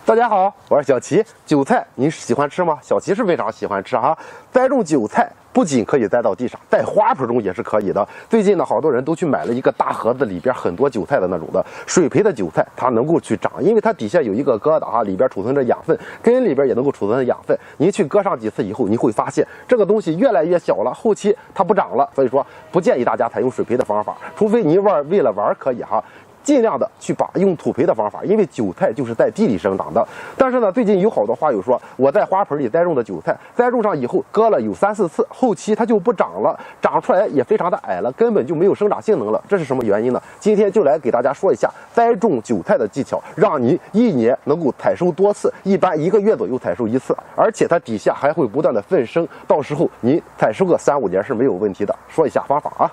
大家好，我是小齐。韭菜您喜欢吃吗？小齐是非常喜欢吃哈。栽种韭菜不仅可以栽到地上，在花盆中也是可以的。最近呢，好多人都去买了一个大盒子，里边很多韭菜的那种的水培的韭菜，它能够去长，因为它底下有一个疙瘩哈，里边储存着养分，根里边也能够储存着养分。您去割上几次以后，你会发现这个东西越来越小了，后期它不长了。所以说，不建议大家采用水培的方法，除非您为了玩可以哈。尽量的去用土培的方法，因为韭菜就是在地里生长的。但是呢，最近有好多花友说，我在花盆里栽种的韭菜，栽种上以后割了有3、4次，后期它就不长了，长出来也非常的矮了，根本就没有生长性能了。这是什么原因呢？今天就来给大家说一下栽种韭菜的技巧，让你1年能够采收多次，一般1个月左右采收1次，而且它底下还会不断的分生，到时候你采收个3、5年是没有问题的。说一下方法啊。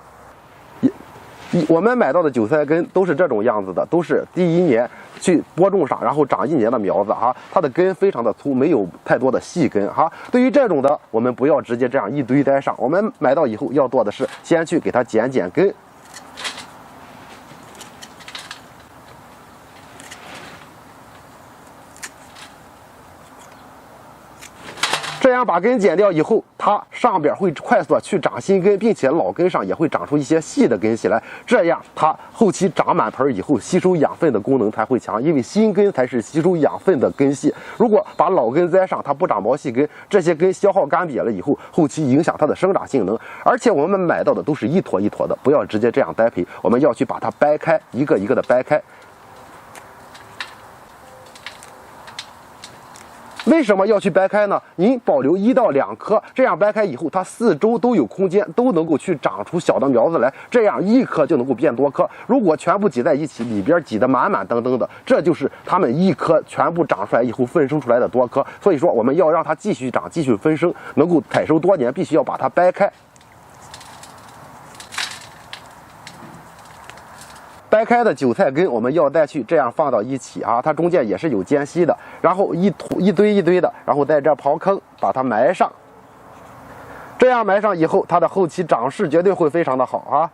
我们买到的韭菜根都是这种样子的，都是第1年去播种上，然后长1年的苗子哈，它的根非常的粗，没有太多的细根哈。对于这种的，我们不要直接这样一堆栽上，我们买到以后要做的是先去给它剪根。这样把根剪掉以后，它上边会快速去长新根，并且老根上也会长出一些细的根系来。这样它后期长满盆以后，吸收养分的功能才会强，因为新根才是吸收养分的根系。如果把老根栽上，它不长毛细根，这些根消耗干瘪了以后，后期影响它的生长性能。而且我们买到的都是一坨一坨的，不要直接这样栽培，我们要去把它掰开，一个一个的掰开。为什么要去掰开呢？您保留1到2颗，这样掰开以后，它4周都有空间，都能够去长出小的苗子来，这样1颗就能够变多颗。如果全部挤在一起，里边挤得满满登登的，这就是它们1颗全部长出来以后分生出来的多颗。所以说，我们要让它继续长，继续分生，能够采收多年，必须要把它掰开。掰开的韭菜根，我们要再去这样放到一起啊，它中间也是有间隙的，然后一堆一堆的，然后在这刨坑把它埋上。这样埋上以后，它的后期长势绝对会非常的好啊。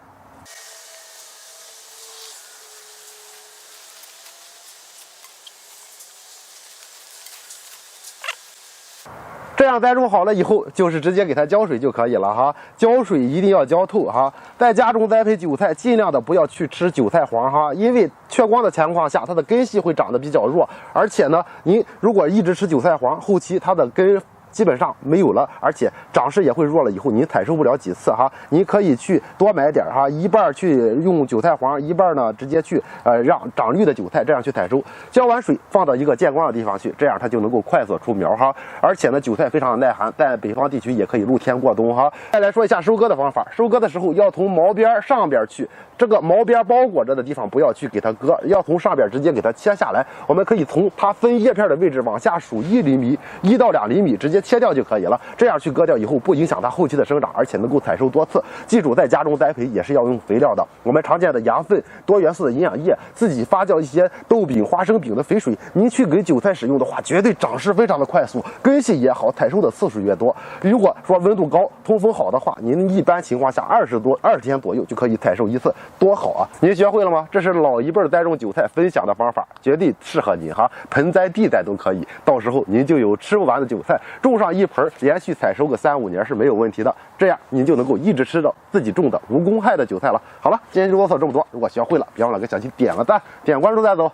这样栽种好了以后，就是直接给它浇水就可以了哈。浇水一定要浇透哈。在家中栽培韭菜，尽量的不要去吃韭菜黄哈，因为缺光的情况下，它的根系会长得比较弱，而且呢，您如果一直吃韭菜黄，后期它的根基本上没有了，而且长势也会弱了，以后您采收不了几次哈。您可以去多买点哈，一半去用韭菜黄，一半呢直接去让长绿的韭菜这样去采收。浇完水放到一个见光的地方去，这样它就能够快速出苗哈。而且呢，韭菜非常的耐寒，在北方地区也可以露天过冬哈。再来说一下收割的方法，收割的时候要从毛边上边去，这个毛边包裹着的地方不要去给它割，要从上边直接给它切下来。我们可以从它分叶片的位置往下数1厘米，1到2厘米，直接切掉就可以了。这样去割掉以后，不影响它后期的生长，而且能够采收多次。记住，在家中栽培也是要用肥料的。我们常见的羊粪、多元素的营养液，自己发酵一些豆饼、花生饼的肥水，您去给韭菜使用的话，绝对长势非常的快速，根系也好，采收的次数越多。如果说温度高、通风好的话，您一般情况下20天左右就可以采收1次，多好啊！您学会了吗？这是老一辈栽种韭菜分享的方法，绝对适合您哈，盆栽、地栽都可以。到时候您就有吃不完的韭菜，种上1盆，连续采收个3、5年是没有问题的。这样您就能够一直吃到自己种的无公害的韭菜了。好了，今天就啰嗦这么多，如果学会了，别忘了给小齐点个赞，点关注再走。